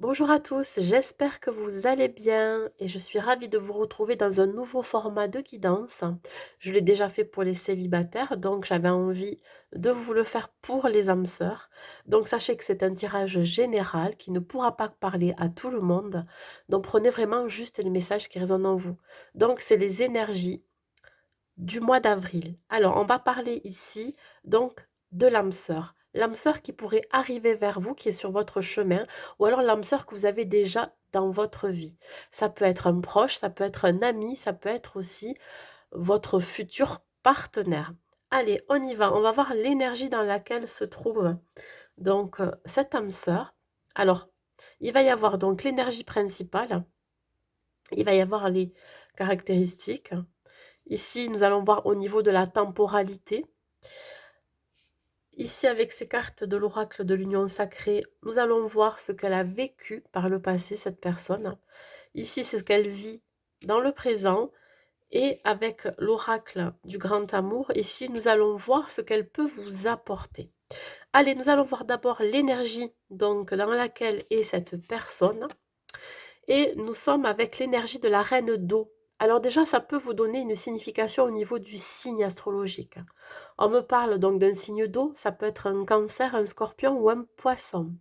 Bonjour à tous, j'espère que vous allez bien et je suis ravie de vous retrouver dans un nouveau format de guidance. Je l'ai déjà fait pour les célibataires, donc j'avais envie de vous le faire pour les âmes sœurs. Donc sachez que c'est un tirage général qui ne pourra pas parler à tout le monde. Donc prenez vraiment juste les messages qui résonnent en vous. Donc c'est les énergies du mois d'avril. Alors, on va parler ici donc de l'âme sœur. L'âme sœur qui pourrait arriver vers vous, qui est sur votre chemin, ou alors l'âme sœur que vous avez déjà dans votre vie. Ça peut être un proche, ça peut être un ami, ça peut être aussi votre futur partenaire. Allez, on y va. On va voir l'énergie dans laquelle se trouve donc cette âme sœur. Alors, il va y avoir donc l'énergie principale, il va y avoir les caractéristiques. Ici, nous allons voir au niveau de la temporalité. Ici, avec ces cartes de l'oracle de l'union sacrée, nous allons voir ce qu'elle a vécu par le passé, cette personne. Ici, c'est ce qu'elle vit dans le présent. Et avec l'oracle du grand amour, ici, nous allons voir ce qu'elle peut vous apporter. Allez, nous allons voir d'abord l'énergie donc dans laquelle est cette personne. Et nous sommes avec l'énergie de la reine d'eau. Alors déjà, ça peut vous donner une signification au niveau du signe astrologique. On me parle donc d'un signe d'eau, ça peut être un cancer, un scorpion ou un poisson.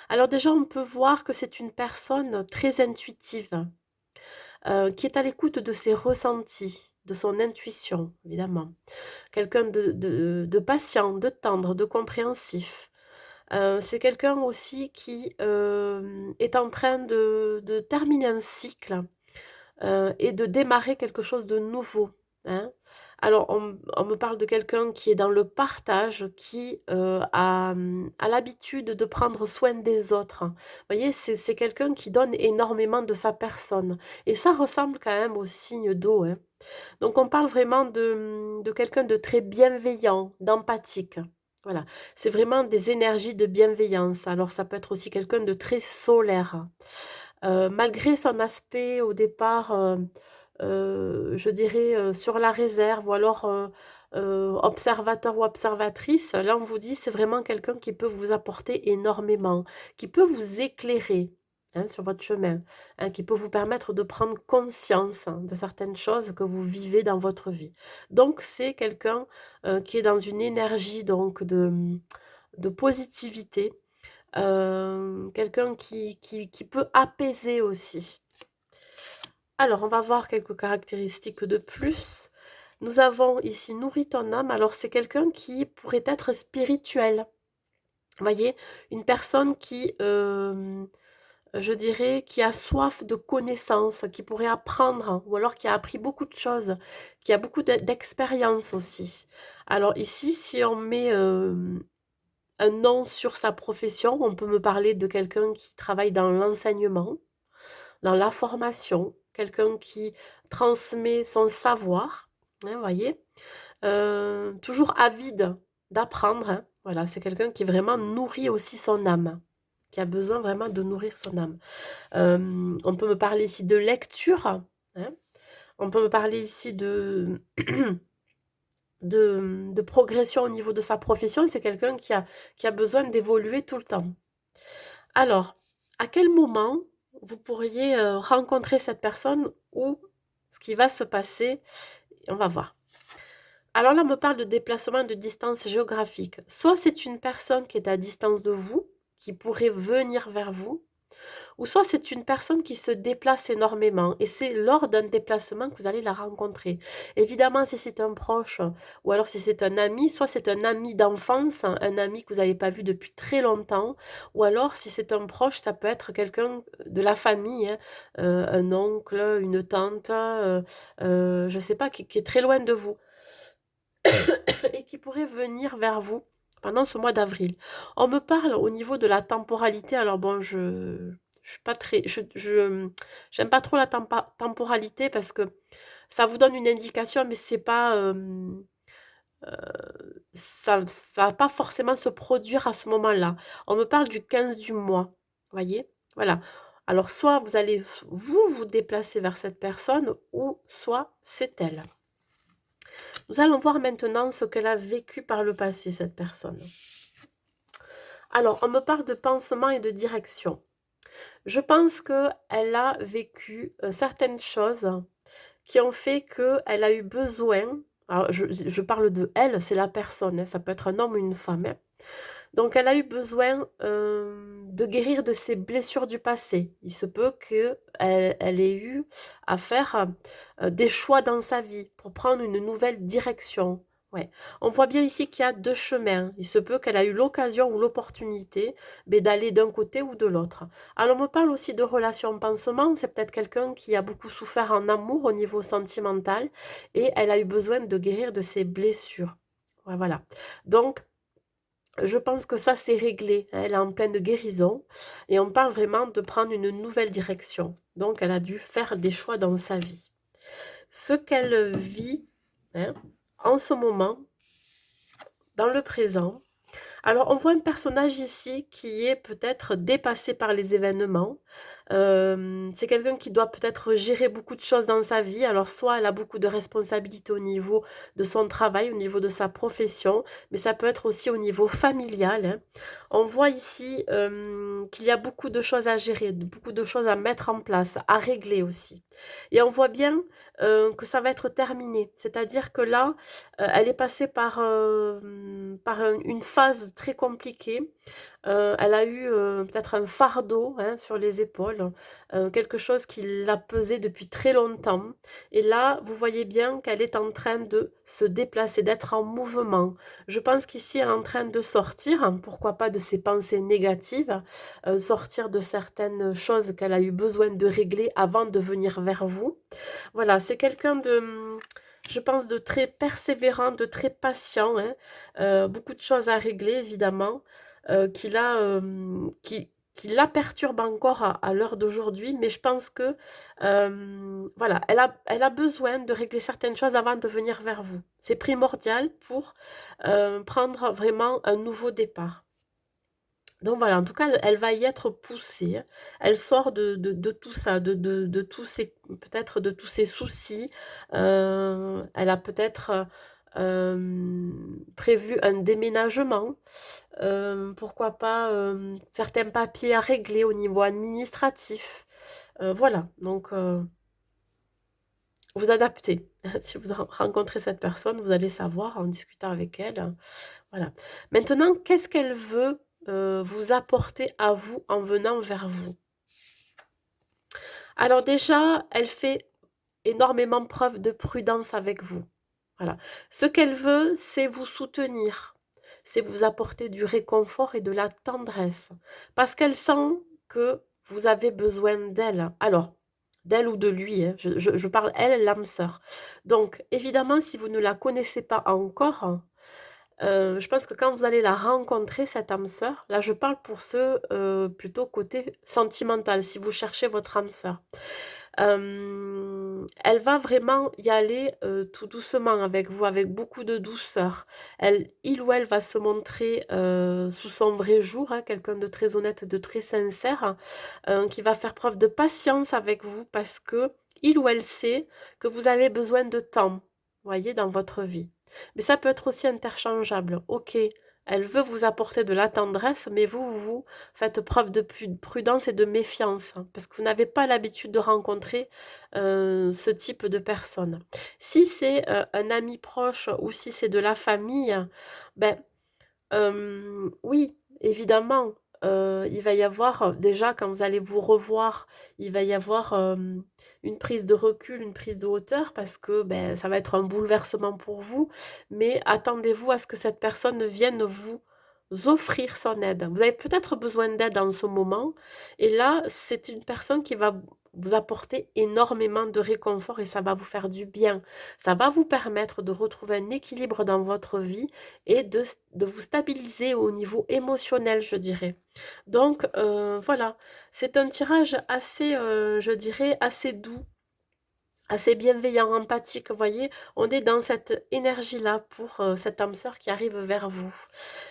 Alors déjà, on peut voir que c'est une personne très intuitive, qui est à l'écoute de ses ressentis, de son intuition, évidemment. Quelqu'un de patient, de tendre, de compréhensif. C'est quelqu'un aussi qui est en train de terminer un cycle et de démarrer quelque chose de nouveau, hein. Alors on me parle de quelqu'un qui est dans le partage, qui, a l'habitude de prendre soin des autres. Vous voyez, c'est quelqu'un qui donne énormément de sa personne et ça ressemble quand même au signe d'eau, hein. Donc on parle vraiment de quelqu'un de très bienveillant, d'empathique. Voilà, c'est vraiment des énergies de bienveillance. Alors ça peut être aussi quelqu'un de très solaire. Malgré son aspect au départ, je dirais, sur la réserve ou alors, observateur ou observatrice, là on vous dit c'est vraiment quelqu'un qui peut vous apporter énormément, qui peut vous éclairer, hein, sur votre chemin, hein, qui peut vous permettre de prendre conscience hein, de certaines choses que vous vivez dans votre vie. Donc c'est quelqu'un, qui est dans une énergie donc de positivité, quelqu'un qui peut apaiser aussi. Alors, on va voir quelques caractéristiques de plus. Nous avons ici nourri ton âme. Alors, c'est quelqu'un qui pourrait être spirituel. Vous voyez, une personne qui, je dirais, qui a soif de connaissances, qui pourrait apprendre, ou alors qui a appris beaucoup de choses, qui a beaucoup d'expérience aussi. Alors ici, si on met un nom sur sa profession, on peut me parler de quelqu'un qui travaille dans l'enseignement, dans la formation, quelqu'un qui transmet son savoir, hein, voyez, toujours avide d'apprendre, hein. Voilà, c'est quelqu'un qui vraiment nourrit aussi son âme, qui a besoin vraiment de nourrir son âme. On peut me parler ici de lecture, hein. On peut me parler ici de progression au niveau de sa profession. C'est quelqu'un qui a besoin d'évoluer tout le temps. Alors, à quel moment vous pourriez, rencontrer cette personne ou ce qui va se passer? On va voir. Alors là, on me parle de déplacement de distance géographique. Soit c'est une personne qui est à distance de vous, qui pourrait venir vers vous, ou soit c'est une personne qui se déplace énormément et c'est lors d'un déplacement que vous allez la rencontrer. Évidemment, si c'est un proche ou alors si c'est un ami, soit c'est un ami d'enfance, un ami que vous n'avez pas vu depuis très longtemps, ou alors si c'est un proche, ça peut être quelqu'un de la famille, hein, un oncle, une tante, je ne sais pas, qui est très loin de vous et qui pourrait venir vers vous pendant ce mois d'avril. On me parle au niveau de la temporalité, alors bon, je suis pas très, j'aime pas trop la temporalité parce que ça vous donne une indication, mais c'est pas, ça va pas forcément se produire à ce moment-là. On me parle du 15 du mois, voyez? Voilà. Alors soit vous allez vous déplacer vers cette personne ou soit c'est elle. Nous allons voir maintenant ce qu'elle a vécu par le passé, cette personne. Alors, on me parle de pansement et de direction. Je pense qu'elle a vécu certaines choses qui ont fait qu'elle a eu besoin, alors je parle de elle, c'est la personne, hein, ça peut être un homme ou une femme, hein. Donc elle a eu besoin de guérir de ses blessures du passé. Il se peut qu'elle ait eu à faire des choix dans sa vie pour prendre une nouvelle direction. Ouais. On voit bien ici qu'il y a deux chemins. Il se peut qu'elle a eu l'occasion ou l'opportunité mais d'aller d'un côté ou de l'autre. Alors on me parle aussi de relations pansement. C'est peut-être quelqu'un qui a beaucoup souffert en amour au niveau sentimental et elle a eu besoin de guérir de ses blessures. Ouais, voilà. Donc, je pense que ça, c'est réglé, hein. Elle est en pleine guérison et on parle vraiment de prendre une nouvelle direction. Donc, elle a dû faire des choix dans sa vie. Ce qu'elle vit, hein, en ce moment, dans le présent, alors, on voit un personnage ici qui est peut-être dépassé par les événements. C'est quelqu'un qui doit peut-être gérer beaucoup de choses dans sa vie. Alors, soit elle a beaucoup de responsabilités au niveau de son travail, au niveau de sa profession, mais ça peut être aussi au niveau familial, hein. On voit ici qu'il y a beaucoup de choses à gérer, beaucoup de choses à mettre en place, à régler aussi. Et on voit bien que ça va être terminé. C'est-à-dire que là, elle est passée par une phase très compliquée. Elle a eu peut-être un fardeau, hein, sur les épaules, quelque chose qui l'a pesé depuis très longtemps. Et là, vous voyez bien qu'elle est en train de se déplacer, d'être en mouvement. Je pense qu'ici, elle est en train de sortir, hein, pourquoi pas de ses pensées négatives, sortir de certaines choses qu'elle a eu besoin de régler avant de venir vers vous. Voilà, c'est quelqu'un de, je pense, de très persévérant, de très patient, hein. Beaucoup de choses à régler, évidemment, qui la perturbe encore à l'heure d'aujourd'hui, mais je pense que, voilà, elle a besoin de régler certaines choses avant de venir vers vous. C'est primordial pour prendre vraiment un nouveau départ. Donc voilà, en tout cas, elle va y être poussée, hein. Elle sort de tout ça, de tous ses, peut-être de tous ses soucis. Elle a peut-être prévu un déménagement. Pourquoi pas certains papiers à régler au niveau administratif. Voilà, donc vous adaptez. Si vous rencontrez cette personne, vous allez savoir en discutant avec elle. Voilà. Maintenant, qu'est-ce qu'elle veut vous apporter à vous en venant vers vous? Alors déjà, elle fait énormément preuve de prudence avec vous. Voilà. Ce qu'elle veut, c'est vous soutenir, c'est vous apporter du réconfort et de la tendresse, parce qu'elle sent que vous avez besoin d'elle. Alors, d'elle ou de lui, hein, je parle elle, l'âme sœur. Donc, évidemment, si vous ne la connaissez pas encore, je pense que quand vous allez la rencontrer, cette âme sœur, là je parle pour ceux plutôt côté sentimental, si vous cherchez votre âme sœur. Elle va vraiment y aller tout doucement avec vous, avec beaucoup de douceur. Il ou elle va se montrer sous son vrai jour, hein, quelqu'un de très honnête, de très sincère, qui va faire preuve de patience avec vous parce que il ou elle sait que vous avez besoin de temps, voyez, dans votre vie. Mais ça peut être aussi interchangeable. Ok, elle veut vous apporter de la tendresse, mais vous faites preuve de prudence et de méfiance, hein, parce que vous n'avez pas l'habitude de rencontrer ce type de personne. Si c'est un ami proche ou si c'est de la famille, ben oui, évidemment, il va y avoir, déjà quand vous allez vous revoir, il va y avoir, une prise de recul, une prise de hauteur parce que, beh, ça va être un bouleversement pour vous, mais attendez-vous à ce que cette personne vienne vous offrir son aide. Vous avez peut-être besoin d'aide en ce moment et là, c'est une personne qui va vous apporter énormément de réconfort et ça va vous faire du bien. Ça va vous permettre de retrouver un équilibre dans votre vie et de vous stabiliser au niveau émotionnel, je dirais. Donc voilà, c'est un tirage assez, je dirais, assez doux, assez bienveillant, empathique, vous voyez? On est dans cette énergie-là pour cette âme sœur qui arrive vers vous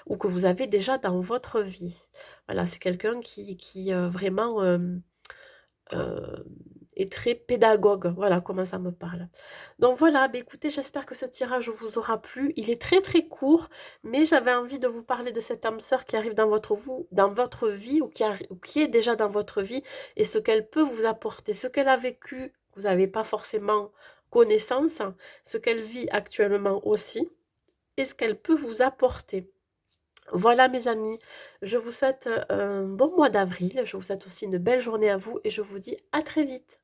ou que vous avez déjà dans votre vie. Voilà, c'est quelqu'un qui vraiment, heu et très pédagogue. Voilà comment ça me parle. Donc voilà, bah, écoutez, j'espère que ce tirage vous aura plu. Il est très très court, mais j'avais envie de vous parler de cette âme sœur qui arrive dans votre vie ou qui est déjà dans votre vie et ce qu'elle peut vous apporter, ce qu'elle a vécu, vous n'avez pas forcément connaissance, hein, ce qu'elle vit actuellement aussi et ce qu'elle peut vous apporter. Voilà mes amis, je vous souhaite un bon mois d'avril, je vous souhaite aussi une belle journée à vous et je vous dis à très vite.